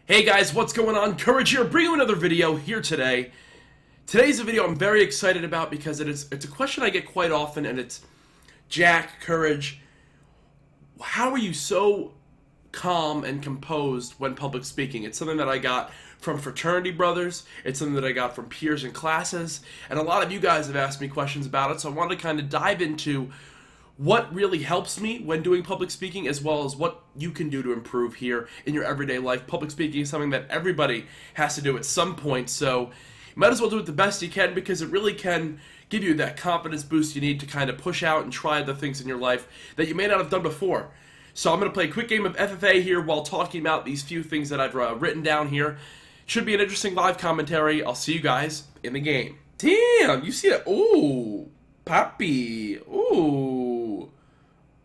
Hey guys, what's going on? Courage here, bringing you another video here today. Today's a video I'm very excited about because it's a question I get quite often, and it's, Jack, Courage, how are you so calm and composed when public speaking? It's something that I got from fraternity brothers, it's something that I got from peers in classes, and a lot of you guys have asked me questions about it, so I wanted to kind of dive into what really helps me when doing public speaking, as well as what you can do to improve here in your everyday life. Public speaking is something that everybody has to do at some point, so you might as well do it the best you can, because it really can give you that confidence boost you need to kind of push out and try the things in your life that you may not have done before. So I'm going to play a quick game of FFA here while talking about these few things that I've written down here. Should be an interesting live commentary. I'll see you guys in the game. Damn, you see that? Ooh, Papi. Ooh.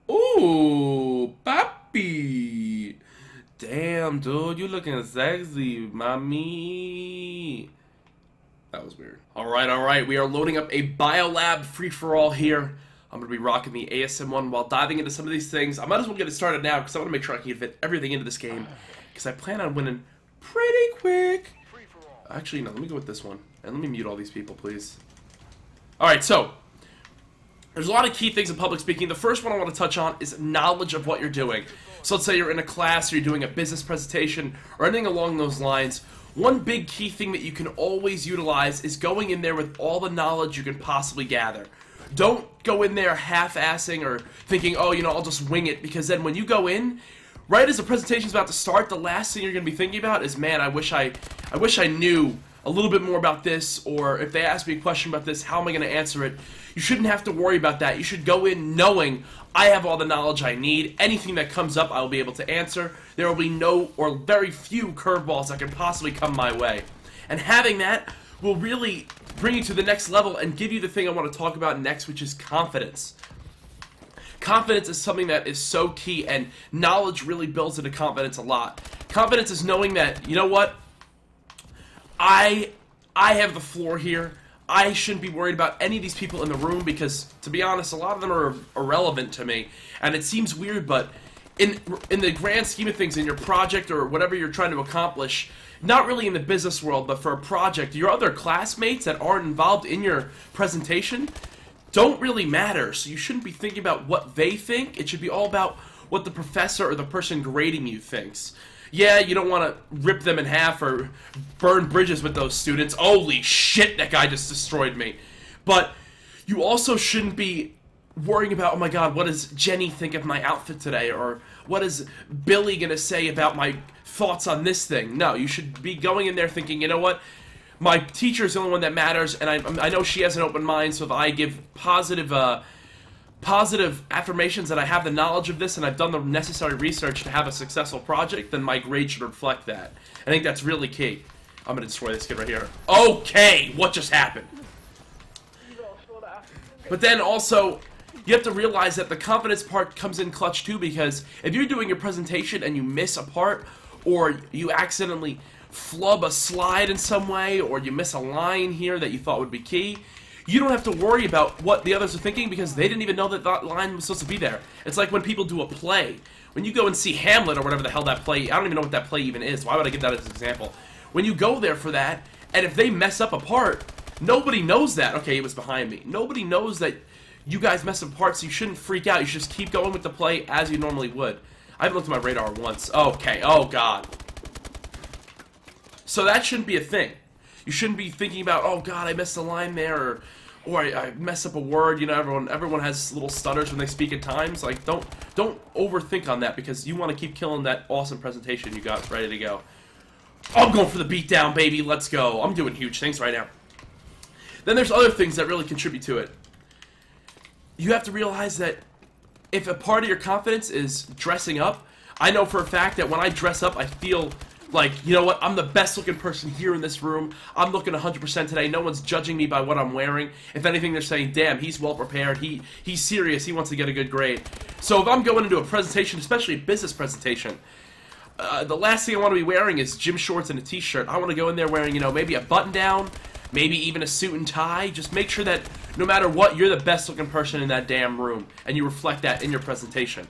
Ooh, Papi. Damn, dude, you looking sexy, mommy. That was weird. Alright, we are loading up a Biolab free-for-all here. I'm going to be rocking the ASM1 while diving into some of these things. I might as well get it started now, because I want to make sure I can fit everything into this game, because I plan on winning pretty quick. Actually, no, let me go with this one. And let me mute all these people, please. Alright, so there's a lot of key things in public speaking. The first one I want to touch on is knowledge of what you're doing. So let's say you're in a class or you're doing a business presentation or anything along those lines. One big key thing that you can always utilize is going in there with all the knowledge you can possibly gather. Don't go in there half-assing or thinking, oh, you know, I'll just wing it, because then when you go in, right as the presentation's about to start, the last thing you're going to be thinking about is, man, I wish I knew a little bit more about this, or if they ask me a question about this, how am I going to answer it? You shouldn't have to worry about that. You should go in knowing I have all the knowledge I need. Anything that comes up, I will be able to answer. There will be no or very few curveballs that can possibly come my way. And having that will really bring you to the next level and give you the thing I want to talk about next, which is confidence. Confidence is something that is so key, and knowledge really builds into confidence a lot. Confidence is knowing that, you know what, I have the floor here. I shouldn't be worried about any of these people in the room, because, to be honest, a lot of them are irrelevant to me. And it seems weird, but in the grand scheme of things, in your project or whatever you're trying to accomplish, not really in the business world, but for a project, your other classmates that aren't involved in your presentation don't really matter. So you shouldn't be thinking about what they think. It should be all about what the professor or the person grading you thinks. Yeah, you don't want to rip them in half or burn bridges with those students. Holy shit, that guy just destroyed me. But you also shouldn't be worrying about, oh my god, what does Jenny think of my outfit today? Or what is Billy going to say about my thoughts on this thing? No, you should be going in there thinking, you know what? My teacher is the only one that matters, and I know she has an open mind, so if I give positive affirmations that I have the knowledge of this and I've done the necessary research to have a successful project, then my grade should reflect that. I think that's really key. I'm going to destroy this kid right here. Okay, what just happened? But then also, you have to realize that the confidence part comes in clutch too, because if you're doing your presentation and you miss a part, or you accidentally flub a slide in some way, or you miss a line here that you thought would be key, you don't have to worry about what the others are thinking, because they didn't even know that that line was supposed to be there. It's like when people do a play. When you go and see Hamlet or whatever the hell that play, I don't even know what that play even is. Why would I give that as an example? When you go there for that, and if they mess up a part, nobody knows that. Okay, it was behind me. Nobody knows that you guys mess up parts, so you shouldn't freak out. You should just keep going with the play as you normally would. I haven't looked at my radar once. Okay, oh god. So that shouldn't be a thing. You shouldn't be thinking about, oh god, I missed a line there, or I messed up a word. You know, everyone has little stutters when they speak at times. Like, don't overthink on that, because you want to keep killing that awesome presentation you got ready to go. I'm going for the beatdown, baby. Let's go. I'm doing huge things right now. Then there's other things that really contribute to it. You have to realize that if a part of your confidence is dressing up, I know for a fact that when I dress up, I feel like, you know what, I'm the best looking person here in this room. I'm looking 100% today. No one's judging me by what I'm wearing. If anything, they're saying, damn, he's well prepared. He's serious. He wants to get a good grade. So if I'm going into a presentation, especially a business presentation, the last thing I want to be wearing is gym shorts and a t-shirt. I want to go in there wearing, you know, maybe a button down, maybe even a suit and tie. Just make sure that no matter what, you're the best looking person in that damn room, and you reflect that in your presentation.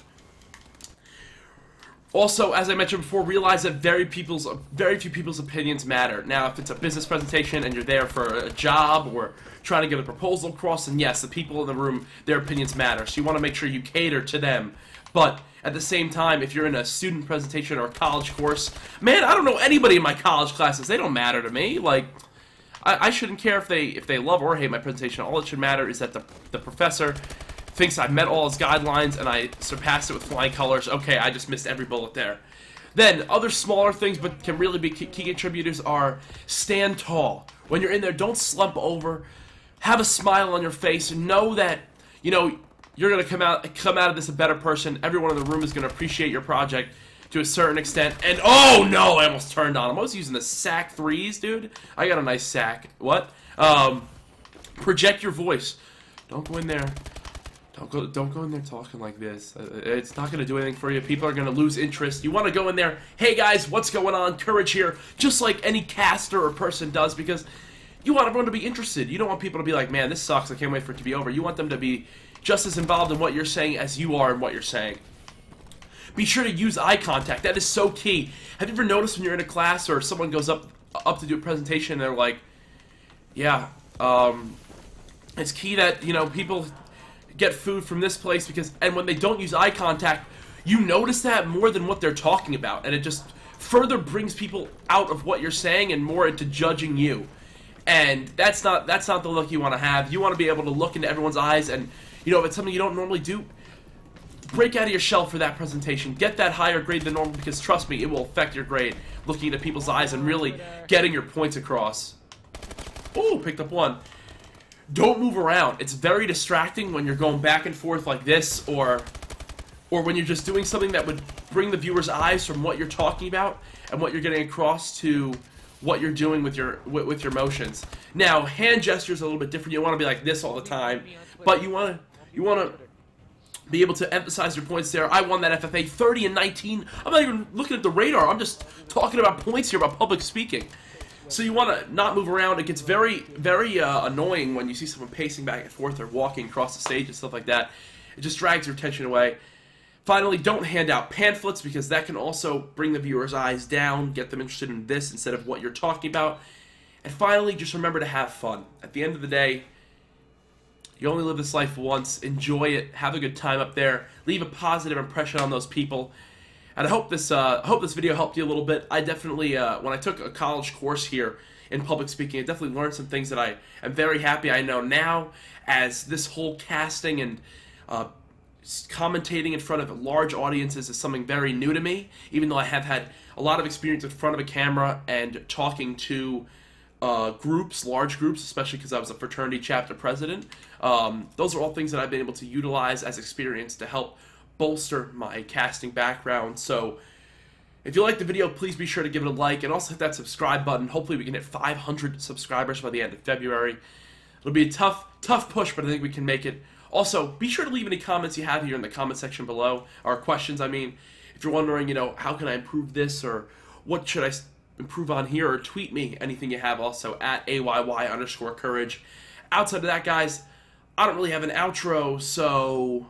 Also, as I mentioned before, realize that very few people's opinions matter. Now, if it's a business presentation and you're there for a job or trying to get a proposal across, then yes, the people in the room, their opinions matter. So you want to make sure you cater to them. But at the same time, if you're in a student presentation or a college course, man, I don't know anybody in my college classes. They don't matter to me. Like, I shouldn't care if they love or hate my presentation. All that should matter is that the professor thinks I met all his guidelines and I surpassed it with flying colors. Okay, I just missed every bullet there. Then, other smaller things but can really be key contributors are stand tall. When you're in there, don't slump over. Have a smile on your face. Know that, you know, you're going to come out of this a better person. Everyone in the room is going to appreciate your project to a certain extent. And, oh no, I almost turned on him. I was using the sack threes, dude. I got a nice sack. What? Project your voice. Don't go in there. Don't go in there talking like this. It's not going to do anything for you. People are going to lose interest. You want to go in there, hey guys, what's going on? Courage here. Just like any caster or person does, because you want everyone to be interested. You don't want people to be like, man, this sucks. I can't wait for it to be over. You want them to be just as involved in what you're saying as you are in what you're saying. Be sure to use eye contact. That is so key. Have you ever noticed when you're in a class or someone goes up to do a presentation and they're like, yeah, it's key that, you know, people get food from this place because, and when they don't use eye contact, you notice that more than what they're talking about, and it just further brings people out of what you're saying and more into judging you. And that's not the look you want to have. You want to be able to look into everyone's eyes, and, you know, if it's something you don't normally do, break out of your shell for that presentation. Get that higher grade than normal, because trust me, it will affect your grade. Looking into people's eyes and really getting your points across. Ooh, picked up one. Don't move around. It's very distracting when you're going back and forth like this, or when you're just doing something that would bring the viewer's eyes from what you're talking about and what you're getting across to what you're doing with your motions. Now, hand gestures are a little bit different. You don't want to be like this all the time, but you want to be able to emphasize your points there. I won that FFA 30 and 19. I'm not even looking at the radar. I'm just talking about points here, about public speaking. So you want to not move around. It gets very, very annoying when you see someone pacing back and forth or walking across the stage and stuff like that. It just drags your attention away. Finally, don't hand out pamphlets, because that can also bring the viewer's eyes down, get them interested in this instead of what you're talking about. And finally, just remember to have fun. At the end of the day, you only live this life once. Enjoy it. Have a good time up there. Leave a positive impression on those people. And I hope this video helped you a little bit. I definitely, when I took a college course here in public speaking, I definitely learned some things that I am very happy I know now, as this whole casting and commentating in front of large audiences is something very new to me, even though I have had a lot of experience in front of a camera and talking to groups, large groups, especially because I was a fraternity chapter president. Those are all things that I've been able to utilize as experience to help bolster my casting background. So if you liked the video, please be sure to give it a like, and also hit that subscribe button. Hopefully we can hit 500 subscribers by the end of February. It'll be a tough push, but I think we can make it. Also, be sure to leave any comments you have here in the comment section below, or questions, I mean. If you're wondering, you know, how can I improve this, or what should I improve on here, or tweet me anything you have also at AYY_courage. Outside of that, guys, I don't really have an outro, so